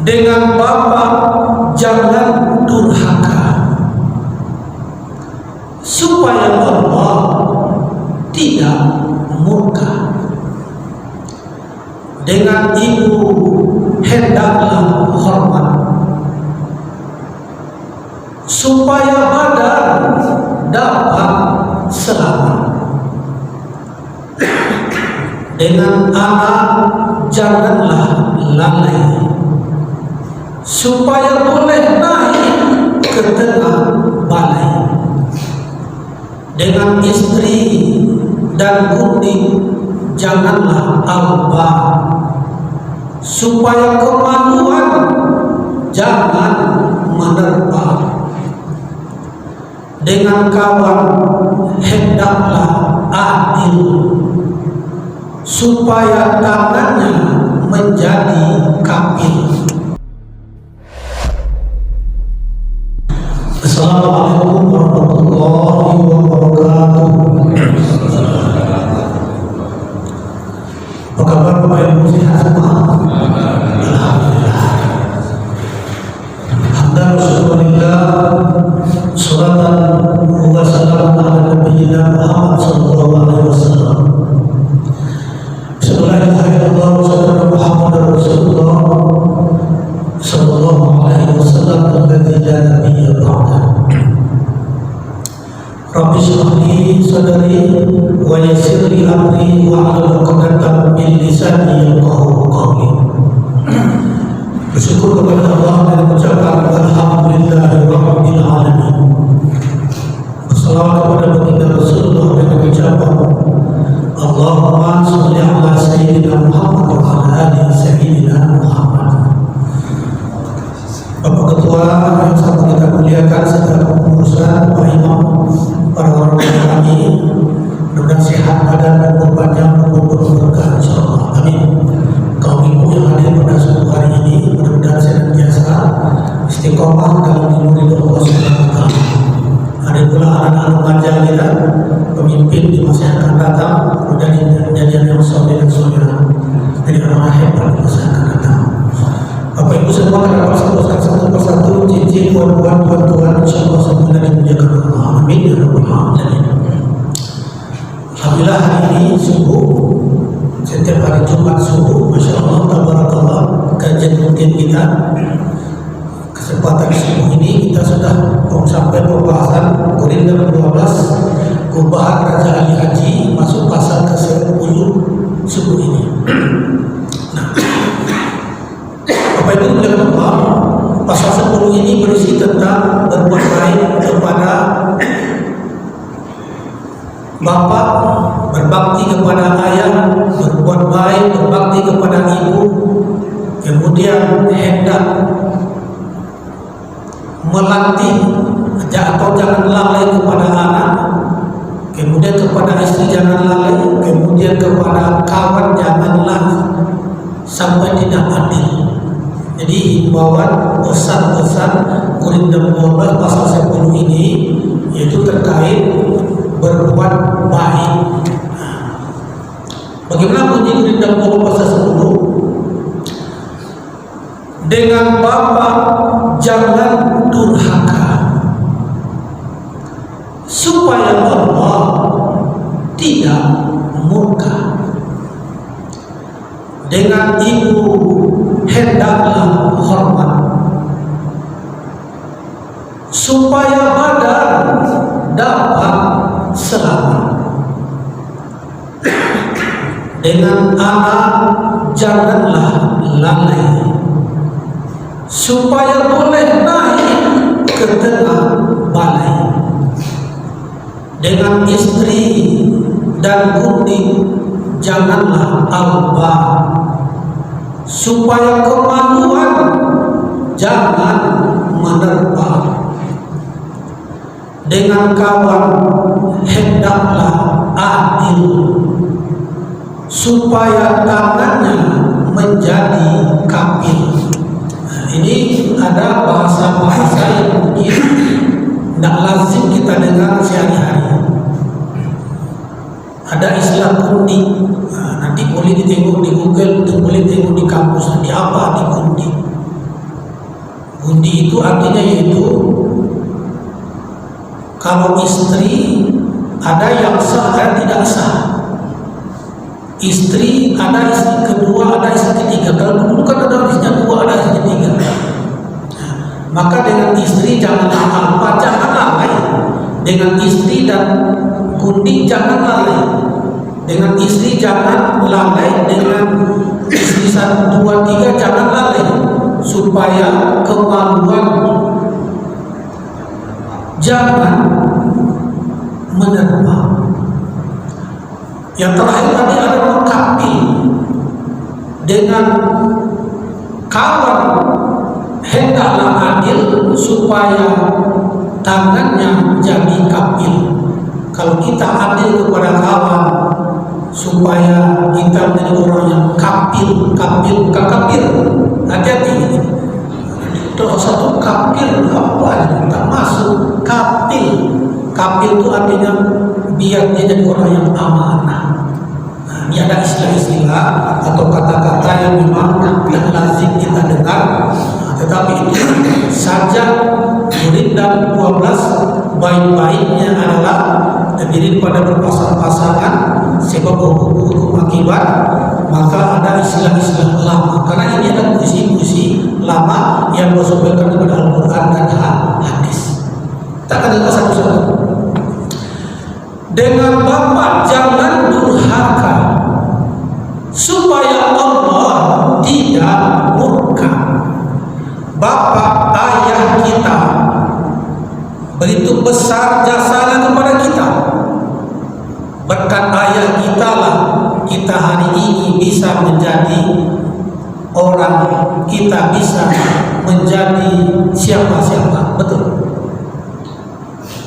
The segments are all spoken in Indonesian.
Dengan bapak jangan durhaka, supaya Allah tidak murka. Dengan ibu hendaklah hormat, supaya badan dapat selamat. Dengan anak janganlah lalai, supaya boleh naik ke tengah balai. Dengan istri dan gunting janganlah alba, supaya kemaluan jangan menerpa. Dengan kawan hendaklah adil, supaya tangannya menjadi kafir. Assalamualaikum warahmatullahi wabarakatuh. Apa kabar Bapak Ibu, sehat semua? Alhamdulillah. Hamdan wa syukurillah, salatan wa salam ala nabiyyina Muhammad sallallahu alaihi wasallam. Bismillahirrahmanirrahim. Muhammadur Rasulullah sallallahu alaihi wasallam alladzi la nabiyya ba'dah. Rabbi shrah li sadri wa yassir li amri wa hlul 'uqdatam min lisani yafqahu qawli. Bersyukur kepada Allah dan mengucapkan alhamdulillahirabbil alamin. Wassalatu kepada baginda Rasulullah dengan ucapan Allahumma shalli ala sayyidina Muhammad wa ala ali sayyidina Muhammad. Bapak Ketua yang sangat kita muliakan serta pengurusan, Pak Imam, para orang tua kami, mudah-mudahan sehat badan dan berpanjang umur berkah insyaallah. Amin. Kaum ibu yang hadir pada suatu hari ini, mudah-mudahan senantiasa istiqomah dalam menuju Allah Subhanahu wa taala. Ada pula anak-anak remaja kita, pemimpin di masa yang akan datang, mudah-mudahan jadian yang soleh dan solehah dari orang hebat di masa yang akan datang. Bapak Ibu semua akan satu persatu cincin buat-buat Tuhan insyaallah semoga dimuliakan Allah. Amin ya rabbal alamin. Alhamdulillah hari ini subuh, setiap hari Jumat subuh, masya Allah tabarakallah, kajian rutin kita. Kesempatan subuh ini kita sudah sampai pembahasan Korintus 12, kubahan Raja Ali Haji, masuk pasal ke-10 subuh ini. Bapak Ibu sekalian, pasal 10 ini berisi tentang berbuat baik kepada bapak, berbakti kepada ayah, berbuat baik, berbakti kepada ibu, kemudian hendak melatih atau jangan lalai kepada anak, kemudian kepada istri jangan lalai, kemudian kepada kawan janganlah sampai tidak adil. Jadi himbauan pesan-pesan Korintus 12 pasal 10 ini yaitu terkait berbuat baik. Bagaimana bunyi Korintus 12 pasal 10? Dengan bapak jangan durhaka, supaya Allah tidak murka. Dengan ibu hendaklah hormat, supaya badan dapat selamat. Dengan anak janganlah lalai, supaya boleh naik ke tengah balai. Dengan istri dan gunting janganlah alba, supaya kemaluan jangan menerpa. Dengan kawan hendaklah adil, supaya tangannya menjadi kafir. Ini ada bahasa-bahasa yang mungkin tidak lazim kita dengar sehari-hari. Ada istilah kundi, nanti boleh ditengok di Google, boleh tengok di kampus, di apa di kundi. Gundi itu artinya yaitu kalau istri ada yang sah dan tidak sah. Istri ada istri kedua, ada istri ketiga. Kalau dulu kan ada istrinya dua, ada istri ketiga. Maka dengan istri janganlah apa, jangan lalai. Dengan istri dan gundi jangan lalai. Dengan istri jangan lalai, dengan istri 1, 2, 3 jangan lalai, supaya kemaluan jangan menerpa. Yang terakhir tadi adalah kapil, dengan kawan hendaklah adil supaya tangannya jadi kapil. Kalau kita adil kepada kawan supaya kita menjadi orang yang kapil, bukan kapir. Hati-hati. Itu satu kapil apa? Tak masuk kapil. Kapil itu artinya biar dia jadi orang yang amanah. Ini ada istilah-istilah atau kata-kata yang memang yang lazim kita dengar, tetapi itu saja murid dan 12 baik-baiknya adalah terdiri pada berpasang-pasangan sebab hukum akibat. Maka ada istilah-istilah lama, karena ini ada puisi-puisi lama yang bersumberkan kepada Al-Quran dan hadis. Kita akan lihat satu-satu. Dengan bapak jangan durhaka supaya Allah tidak murka. Bapak ayah kita begitu besar jasanya kepada kita. Berkat ayah kita lah kita hari ini bisa menjadi orang, kita bisa menjadi siapa-siapa. Betul.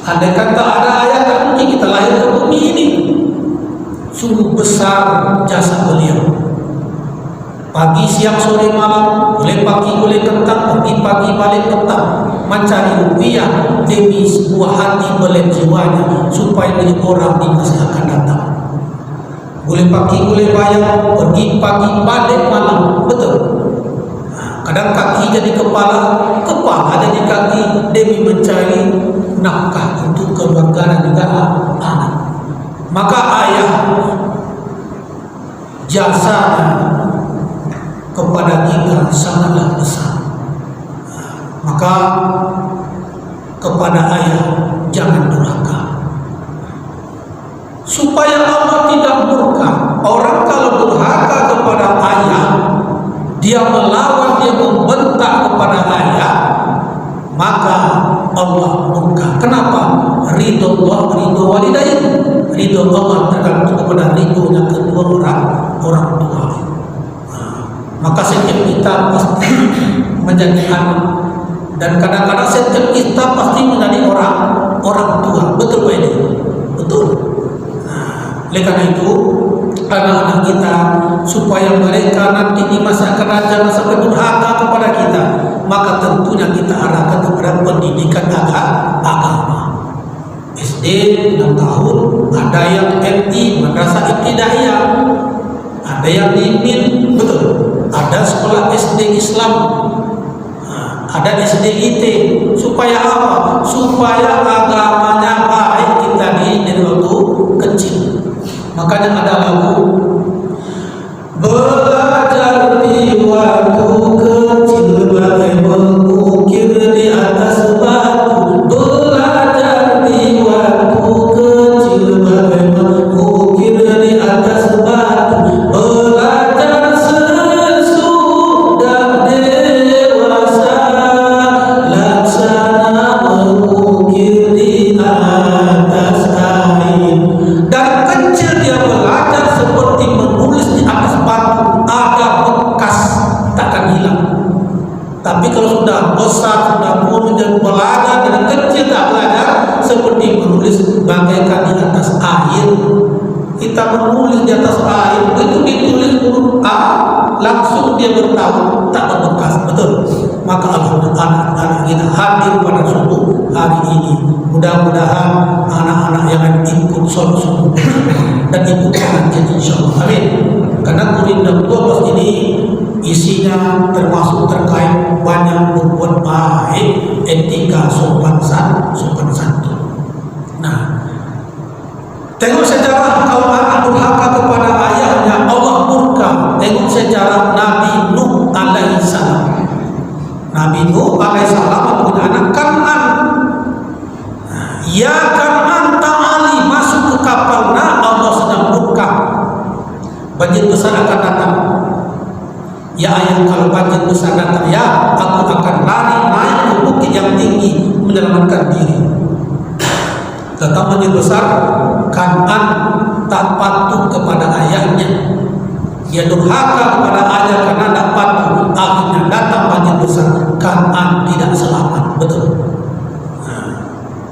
Andai kata ada ayah, tak mungkin kita lahir ke bumi ini. Sungguh besar jasa beliau. Pagi, siang, sore, malam, boleh pagi, boleh petang, pergi pagi, balik petang, mencari rupiah demi sebuah hati belum jiwanya supaya menjadi orang di masa akan datang. Boleh pagi, boleh bayar, pergi pagi, balik malam. Betul. Kadang kaki jadi kepala, kepala jadi kaki demi mencari nafkah untuk keluarga dan juga anak. Maka ayah jasanya kepada kita sangatlah besar. Maka kepada ayah jangan durhaka supaya Allah tidak murka. Orang kalau durhaka kepada ayah, dia melawan, dia membentak kepada ayah, maka Allah murka. Kenapa? Ridho Allah, ridho walidain. Ridho Allah tergantung kepada ridhonya kedua orang tua. Maka setiap kita pasti menjadi anak, dan kadang-kadang setiap kita pasti menjadi orang tua. Betul Pak ini? Betul. Oleh karena itu anak-anak kita supaya mereka nanti di masa akan datang masa durhaka kepada kita, maka tentunya kita arahkan kepada pendidikan agama. SD 6 tahun, ada yang MI, madrasah ibtidaiyah, ada yang dimin, betul. Ada sekolah SD Islam, ada SD IT. Supaya apa? Supaya agamanya baik kita dari waktu kecil. Makanya ada lagu belajar di waktu kecil bagai mengukir di atas batu. Belajar di waktu kecil bagai mengukir di atas batu. Belajar sesudah dewasa laksana mengukir di atas air. Dan kecil dia belajar seperti menulis di atas batu, ada bekas, takkan hilang. Tapi kalau sudah besar, sudah menjadi belajar, dari kecil tak belajar, seperti menulis bagaikan di atas air. Kita menulis di atas air, begitu ditulis huruf A, langsung dia bertahu, tak berbekas. Betul. Maka anak-anak kita hadir pada subuh hari ini. Mudah-mudahan anak-anak yang ikut sholat subuh dan ikut pengajian insyaallah. Amin. Karena Quran 12 ini isinya termasuk terkait banyak berbuat baik. etika sopan santun. Nah, tengok sejarah kalau anak durhaka kepada ayahnya Allah murka. Tengok sejarah Nabi Nuh alaihissalam. Nabi Nuh alaihissalam punya anak Kan'an. Ya Kan'an ta'ali, masuk ke kapal. Nah, Allah sedang murka, banjir besar akan datang. Ya ayah, kalau banjir besar datang, ya aku akan lari naik ke bukit yang tinggi menyelamatkan diri. Datang banjir besar, Kan'an tak patuh kepada ayahnya. Dia durhaka kepada ayah karena tak patuh. Akhirnya datang banjir besar, Kan'an tidak selamat. Betul.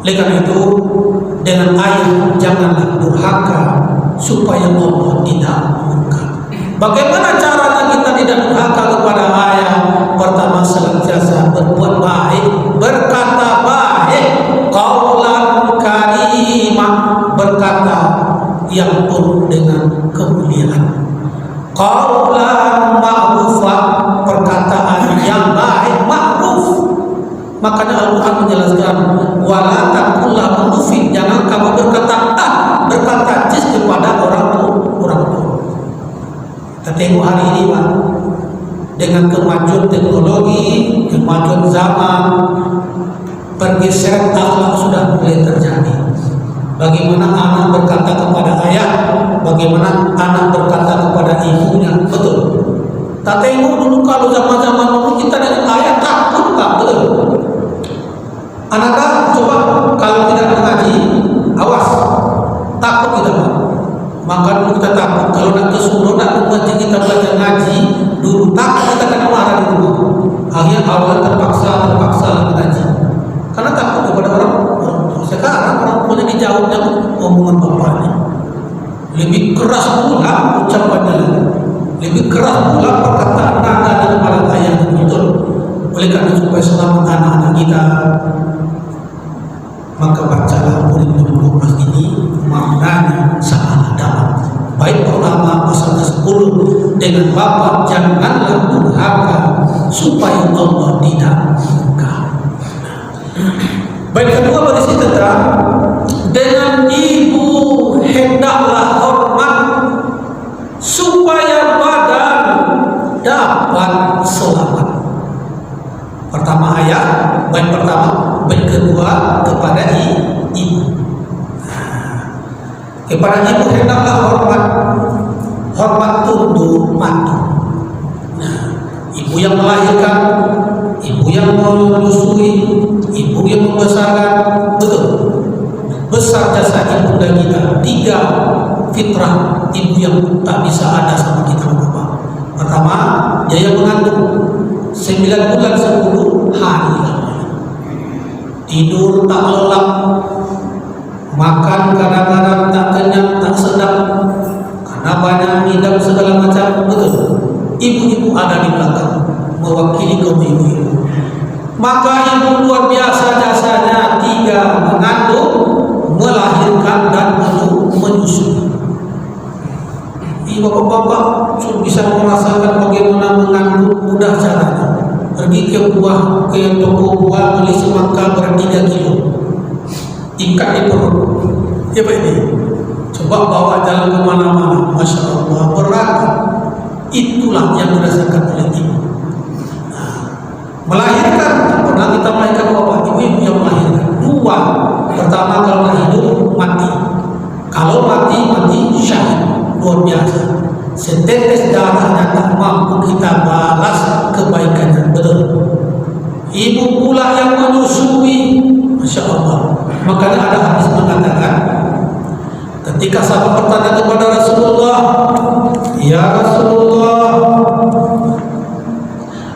Oleh karena itu, dengan ayah janganlah durhaka supaya Allah tidak murka. Bagaimana caranya kita tidak durhaka kepada ayah? Pertama, senantiasa berbuat baik, berkata baik, qaulan karimah, berkata yang penuh dengan kemuliaan. Qaulan ma'rufah, perkataan yang baik, ma'ruf. Makanya Al-Quran menjelaskan, wala taqul lahu uffin, jangan kamu berkata cis kepada orang tua. Kita tengok hari ini Pak, dengan kemajuan teknologi, kemajuan zaman, pergeseran akhlak sudah mulai terjadi. Bagaimana anak berkata kepada ayah, bagaimana anak berkata kepada ibunya. Betul. Tak tengok dulu kalau zaman-zaman dulu kita dengan ayah takut Pak, betul. Anak coba kalau tidak mengaji, awas, takut kita Pak. Maka dulu kita takut kalau nak ke surau, nak membaca kita baca ngaji, dulu takut kita kena marah di rumah. Akhirnya awal terpaksa mengaji karena takut kepada orang tua. Sekarang orang tuanya dijawabnya omongan bapaknya, lebih keras pula ucapannya, lebih keras pula perkataan nada daripada ayah. Betul. Oleh karena supaya selamat anak-anak kita, maka bacalah murid 12 ini maknanya sangat dalam. Baik pertama pasal 10 dengan bapak janganlah durhaka supaya Allah tidak murka. Baik kedua berisi tentang dengan ibu hendaklah hormat supaya badan dapat selamat. Pertama ayat, baik pertama, baik kedua kepada ibu. Kepada ibu hendaklah hormat tunduk patuh. Ibu yang melahirkan, ibu yang menyusui, ibu yang membesarkan, betul. Besar jasa ibu dan kita. 3 fitrah ibu yang tak bisa ada sama kita Bapak. Pertama, dia yang mengandung 9 bulan 10 hari lamanya. Tidur tak lelap, makan kadang-kadang tak kenyang, tak sedap karena banyak ngidam segala macam. Betul. Ibu-ibu ada di belakang mewakili kaum ibu-ibu. Maka ibu luar biasa jasanya. 3, mengandung, melahirkan dan menyusui. Bapak-bapak bisa merasakan bagaimana mengandung mudah caranya. Pergi ke toko buah, beli semangka berat 3 kilo, ikat di perut. Ya Pak ini, coba bawa jalan kemana-mana, Masya Allah, berat. Itulah yang dirasakan oleh ibu. Melahirkan, tak pernah kita melahirkan bapak, ibu yang melahirkan. 2, pertama kalau hidup mati, kalau mati syahid. Luar biasa, setetes darahnya tak mampu kita balas kebaikannya. Betul. Ibu pula yang menyusui, Masya Allah. Makanya ada hadis mengatakan, ketika sahabat bertanya kepada Rasulullah, ya Rasulullah,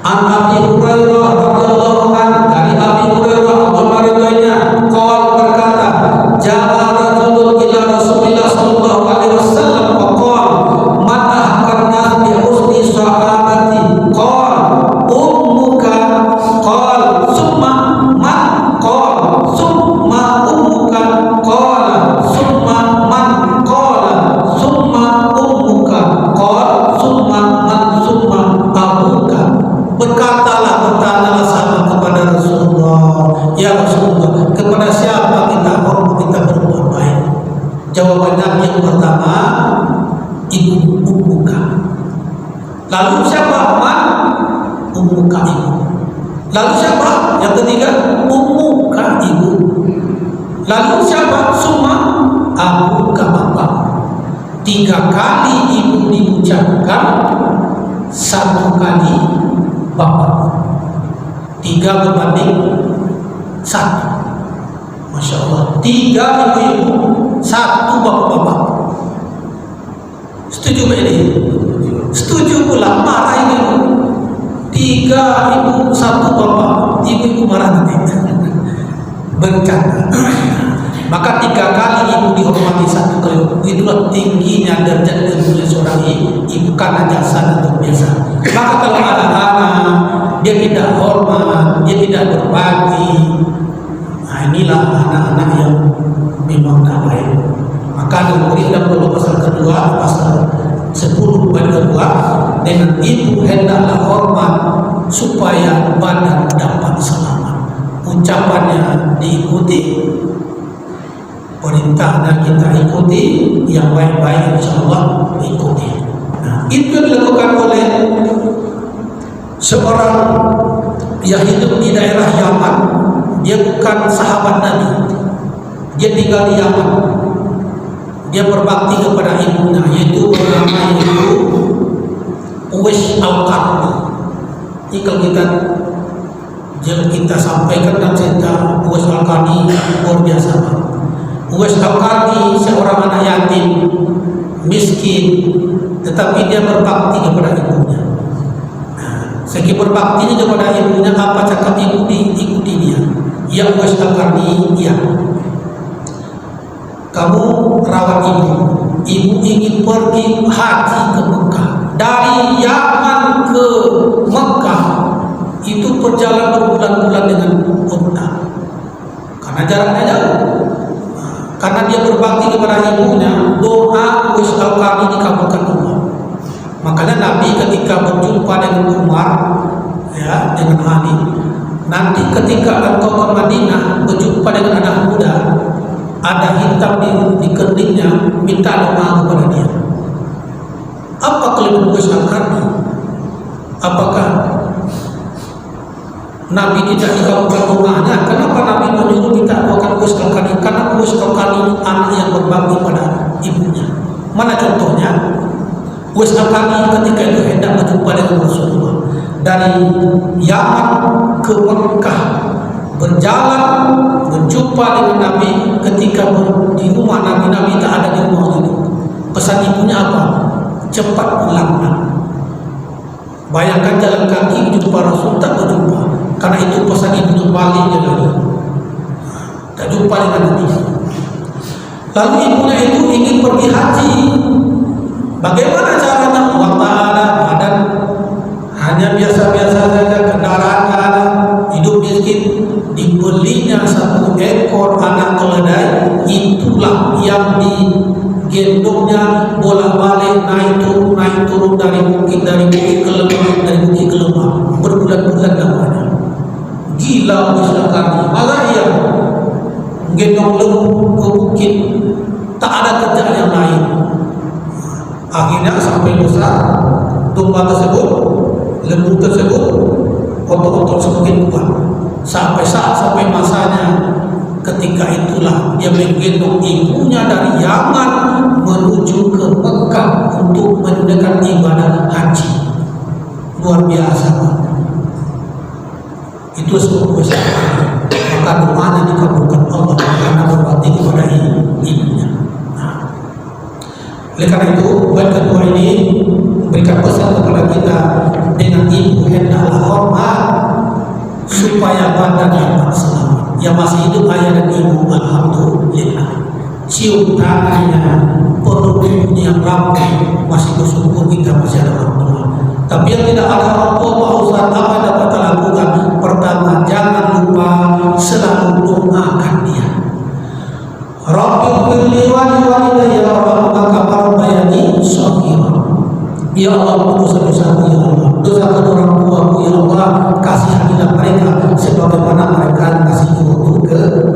an Abi Hurairah radhiyallahu anhu, dari Abi Hurairah Allah ridhonya, qol berkata, ja'a rajulun ila Rasulillah sallallahu alaihi wasallam faqala man ahkan nas bi husni sahabati, qala ummuka, qala summa man, qala summa ummuka, qala summa man, qala summa ummuka, qala summa Lalu siapa? Yang ketiga, ummuka, ibu. Lalu siapa? Summa abuka, bapak. 3 kali ibu diucapkan, 1 kali bapak. 3 berbanding 1. Masya Allah. 3 ibu-ibu, 1 bapak-bapak. Setuju Pak ini? Setuju pula. Marah ibu. 3 ibu, 1 bapak. Ibu-ibu marah nanti. Bercanda. Maka 3 kali ibu dihormati, 1 kali. Itulah tingginya derajat dan mulia seorang ibu, karena jasa dan biasa. Maka kalau ada anak dia tidak hormat, dia tidak berbagi, nah inilah anak-anak yang memang tak baik. Maka Al-Quran dalam pasal kedua, pasal 10 ayat kedua, dengan ibu hendaklah hormat supaya badan dapat selamat. Ucapannya diikuti, perintahnya kita ikuti, yang baik-baik insyaallah ikuti. Nah, itu yang dilakukan oleh seorang yang hidup di daerah Yaman. Dia bukan sahabat Nabi, dia tinggal di Yaman. Dia berbakti kepada ibunya, yaitu bernama ibu Uwais Al-Qarni. Ini kalau kita sampaikan dan cerita Uwais Al-Qarni luar biasa. Uwais Al-Qarni seorang anak yatim, miskin, tetapi dia berbakti kepada ibunya. Segi berbaktinya kepada ibunya, apa cakap ibu diikuti dia. Ya Uwais Al-Qarni, ya, kamu rawat ibu. Ibu ingin pergi haji ke Mekah. Dari Yaman ke Mekah itu perjalanan berbulan-bulan dengan unta, karena jaraknya jauh. Karena dia berbakti kepada ibunya, doa Uwais Al-Qarni dikabulkan Allah. Makanya Nabi ketika berjumpa dengan Umar, ya, dengan Ali, nanti ketika engkau ke Madinah berjumpa dengan anak muda, ada hitam di keningnya, minta doa kepada dia. Apa kelebihan Uwais Al-Qarni? Apakah Nabi tidak dikabulkan doanya? Kenapa Nabi menyuruh minta doakan Uwais Al-Qarni? Karena Uwais Al-Qarni anak yang berbakti pada ibunya. Mana contohnya? Uwais Al-Qarni ketika itu hendak berjumpa dengan Rasulullah, dari Yaman ke Mekah, berjalan berjumpa dengan Nabi. Ketika di rumah Nabi, Nabi tak ada di rumah itu. Pesan ibunya apa? Cepat pulang. Bayangkan jalan kaki jumpa Rasul, tak berjumpa. Karena itu pesan ibunya, balik dia lagi, tak jumpa dengan Nabi. Lalu ibunya itu ingin pergi haji. Bagaimana caranya? Allah Ta'ala, badan hanya biasa-biasa saja, kendaraan ada, hidup miskin. Dibelinya 1 ekor anak keledai. Itulah yang digendongnya bolak-balik, naik turun dari bukit ke lembah, dari bukit ke lembah, berbulan-bulan namanya. Gila Uwais Al-Qarni. Masa ia gendong lembu ke bukit, tak ada kerjaan yang lain. Akhirnya sampai besar, domba tersebut, lembu tersebut, otot-otot semakin kuat. Sampai masanya, ketika itulah dia menggendong ibunya dari Yaman menuju ke Mekah untuk menunaikan ibadah haji. Luar biasa, Pak. Itu sebuah kesalahan. Maka doanya dikabulkan Allah karena berbakti kepada ibunya. Oleh karena itu, bait kedua ini berikan pesan kepada kita, dengan ibu hendaklah hormat supaya badan dapat selamat. Yang masih hidup ayah dan ibu, alhamdulillah, cium tangannya, perutnya yang rapuh, masih bersyukur kita masih ada orang tua. Tapi yang tidak ada orang tua, Pak Ustaz, apa yang dapat kita lakukan? Pertama, jangan lupa selalu doakan dia. Rabbi firli wa liwalidayya warhamhuma kama rabbayani shaghira. Ya Allah, dosa-dosaku ya Allah, dosa kedua orang tuaku ya Allah, kasihanilah mereka sebagaimana mereka kasih waktu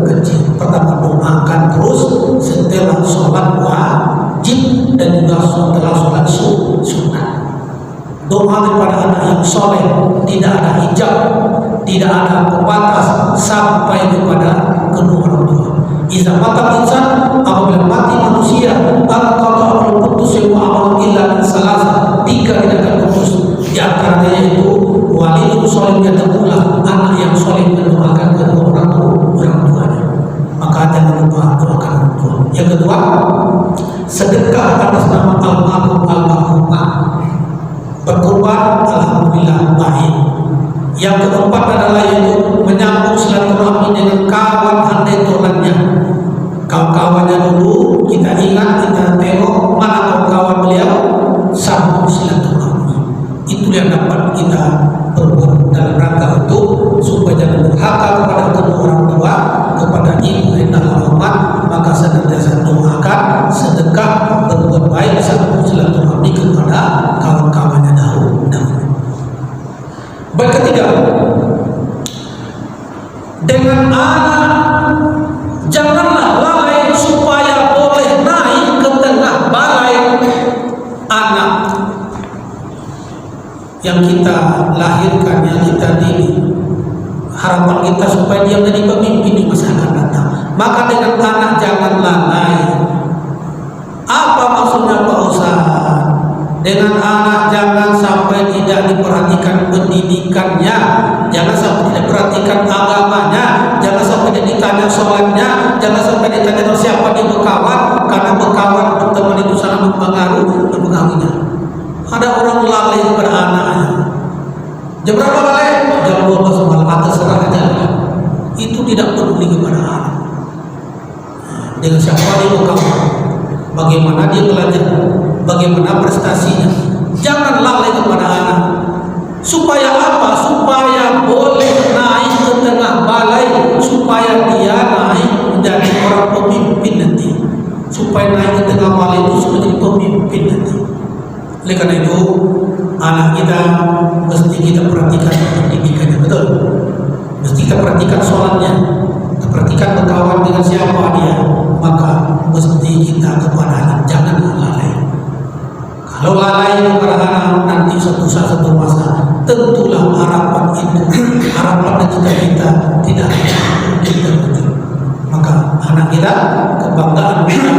kecil. Pertama, doakan terus setelah sholat wajib dan juga setelah sholat sunnah. Doa kepada anak yang soleh, tidak ada hijab, tidak ada pembatas sampai kepada kedua orang tua. Iza mata insan, apabila mati manusia, al-qata al-putus wa amal illa min salasa, 3 tidak akan putus. Di antaranya yaitu walidun sholih yad'ulah, anak yang sholih mendoakan kedua orang tuanya. Maka jangan lupa doakan orang tua. Yang kedua, sedekah atas nama almarhum almarhumah, berkorban alhamdulillah baik. Yang keempat adalah yaitu menyambung silaturahmi dengan kawan handai tolannya. Kawan-kawannya dulu kita ingat, kita tengok mana kawan-kawan beliau, sambung silaturahmi. Itu yang dapat kita perbuat dalam rangka untuk supaya jangan durhaka kepada kedua orang tua, kepada ibu dan almarhumah. Maka senantiasa doakan, sedekah, berbuat baik, sambung silaturahmi kepada kawan-kawannya dahulu. Baik, ketiga, dengan anak janganlah lalai supaya boleh naik ke tengah balai anak yang kita lahirkan, yang kita didik. Harapan kita supaya dia menjadi pemimpin di masa akan datang. Maka dengan anak jangan lalai. Apa maksudnya Pak Ustaz? Dengan anak jangan sampai tidak diperhatikan pendidikannya, jangan sampai tidak perhatikan agamanya, jangan sampai tidak ditanya sholatnya, jangan sampai ditanya siapa dia berkawan, karena berkawan berteman itu sangat mempengaruhinya. Ada orang lalai kepada anaknya. Jam berapa balik? Jam 12 malam, terserah aja. Itu tidak peduli kepada anak. Dengan siapa dia berkawan, bagaimana dia belajar, bagaimana prestasinya. Jangan lalai kepada anak. Supaya apa? Supaya boleh naik ke tengah balai, supaya dia naik menjadi orang pemimpin nanti. Supaya naik ke tengah balai itu menjadi pemimpin nanti. Oleh karena itu, anak kita mesti kita perhatikan pendidikannya, betul. Mesti kita perhatikan sholatnya, kita perhatikan berkawan dengan siapa dia. Maka mesti kita kepada anak jangan lalai. Kalau lalai kepada anak, nanti suatu saat satu masa tentulah harapan itu, harapan dan cita-cita tidak terwujud. Maka anak kita, kebanggaan kita,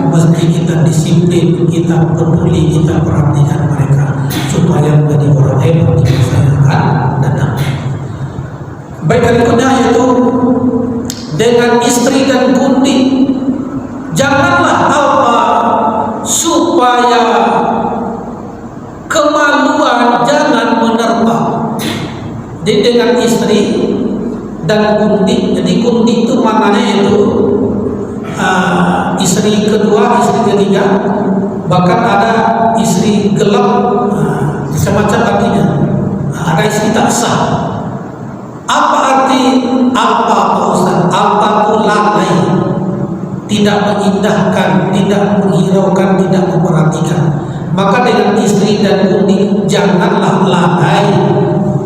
mesti kita disiplin, kita peduli, kita perhatikan mereka supaya menjadi orang hebat di masa yang akan datang. Baik, berikutnya yaitu dengan istri dan kundi. Janganlah apa supaya kemaluan jangan menerpa. Jadi dengan istri dan kundi. Jadi kundi itu maknanya itu istri kedua, istri ketiga, bahkan ada istri gelap, macam-macam artinya. Ada istri tak sah. Apa arti apa Pak Ustaz? Apa itu lalai? Tidak mengindahkan, tidak menghiraukan, tidak memperhatikan. Maka dengan istri dan kundi janganlah lalai,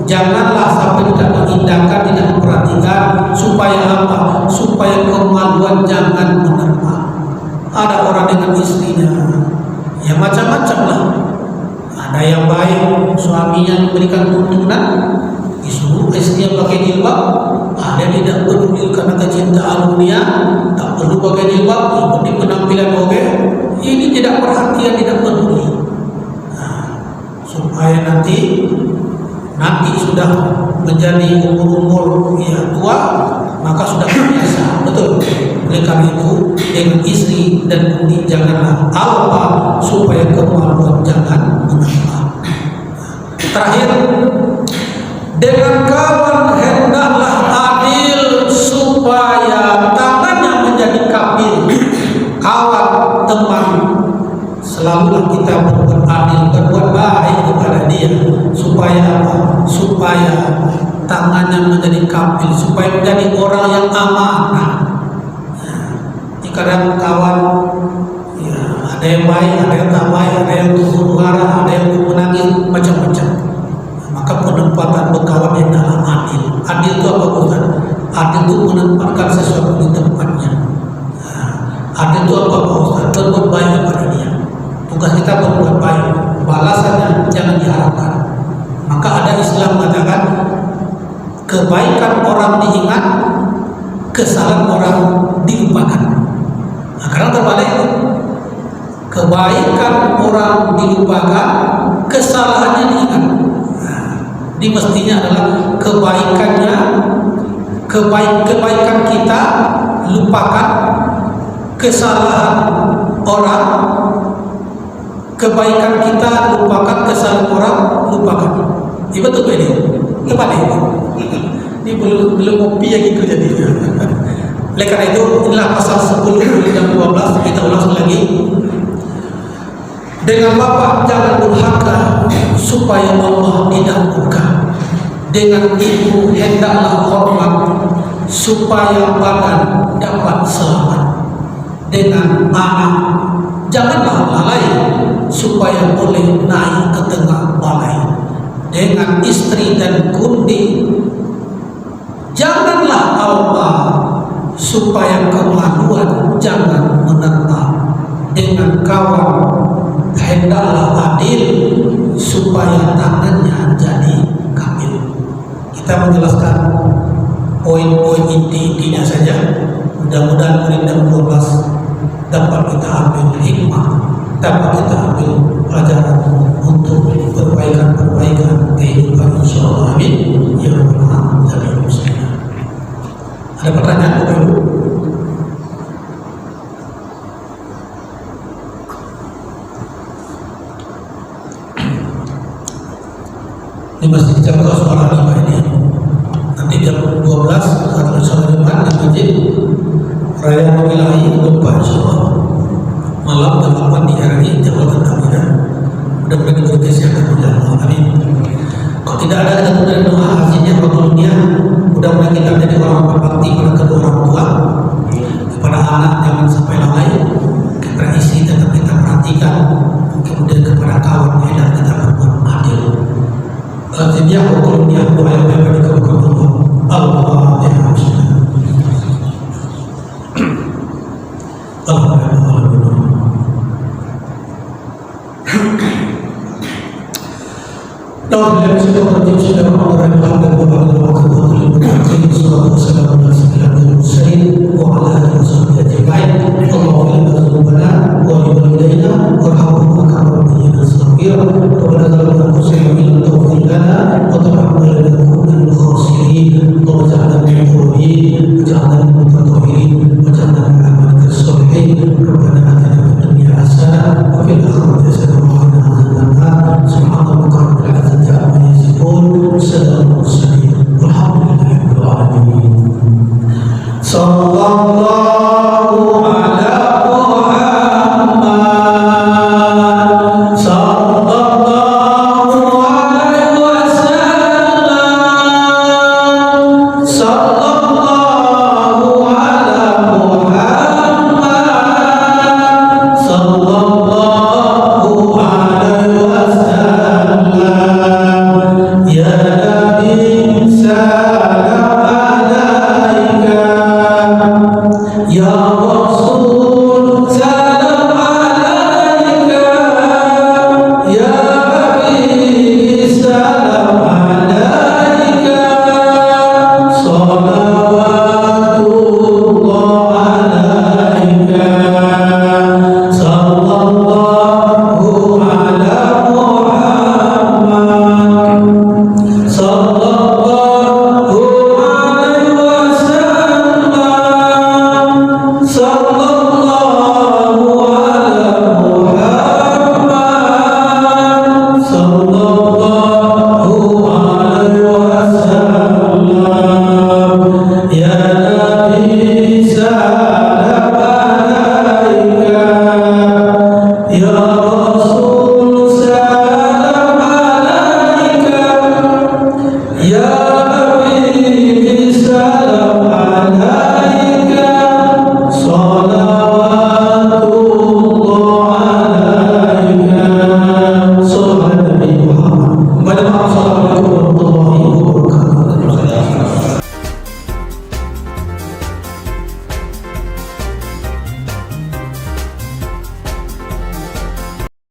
janganlah sampai tidak mengindahkan, tidak memperhatikan. Supaya apa? Supaya kemaluan jangan menerpa. Ada orang dengan istrinya, ya macam-macam lah. Ada yang baik, suaminya memberikan tuntunan, disuruh istrinya pakai jilbab. Ada yang tidak peduli karena kecintaan dunia, tak perlu pakai jilbab, yang penting penampilan oke. Ini tidak perhatian, tidak peduli. Supaya nanti sudah menjadi umur ya tua, maka sudah biasa, betul. Oleh karena itu dengan istri dan kundi janganlah apa supaya kemaluan jangan menerpa. Terakhir, dengan kawan hendaklah adil supaya tangannya menjadi kafir. Kawan, teman, selalulah kita berbuat adil, berbuat baik kepada dia. Supaya apa? Supaya tangannya menjadi kafir, supaya menjadi orang yang amanah. Kadang kawan ya, ada yang baik, ada yang tak baik, ada yang tutur hara, ada yang menangis, macam-macam. Maka penempatan berkawan yang dalam adil. Adil itu apa Ustaz? Adil itu menempatkan sesuatu di tempatnya. Adil itu apa Ustaz? Berbuat baik kepada dia. Tugas kita berbuat baik, balasannya jangan diharapkan. Maka ada Islam mengatakan kebaikan orang diingat, kesalahan orang dilupakan. Nah, karena terbalik, kebaikan orang dilupakan, kesalahannya diingat. Nah, ini mestinya adalah kebaikannya, kebaikan kita lupakan, kesalahan orang, kebaikan kita lupakan, kesalahan orang lupakan. Ini betul ini. Tepat ini. Ini belum kopi yang itu jadinya. Oleh karena itu, inilah pasal 10 dan 12 kita ulas lagi. Dengan bapak jangan durhaka supaya Allah tidak murka. Dengan ibu hendaklah hormat supaya badan dapat selamat. Dengan anak janganlah lalai supaya boleh naik ke tengah balai. Dengan istri dan kundi janganlah Allah supaya kemaluan jangan menentang. Dengan kawan hendaklah adil supaya tangannya jadi kamil. Kita menjelaskan poin-poin inti-intinya saja. Mudah-mudahan murid 12 dapat kita ambil hikmah, dapat kita ambil pelajaran untuk perbaikan kehidupan insyaallah. Amin ya rabbal alamin. Ada pertanyaan Bapak Ibu? Ini masih dicatat soal 5 ini. Nanti jam 12 akan sholat Jumat di masjid Raya Ilahi lupa insyaallah. Malam dan 8 di hari Jabatan Aminah. Mudah-mudahan itu kesehatan Allah. Amin. Kalau tidak ada kita tunda doa hasilnya dunia. Mudah-mudahan kita menjadi orang berbakti pada kedua orang tua, kepada anak jangan sampai lalai, kepada istri tetap kita perhatikan, kemudian kepada kawan enak kita berbuat adil. Jadi hukum dia doa yang baik dikabulkan Allah. Sallallahu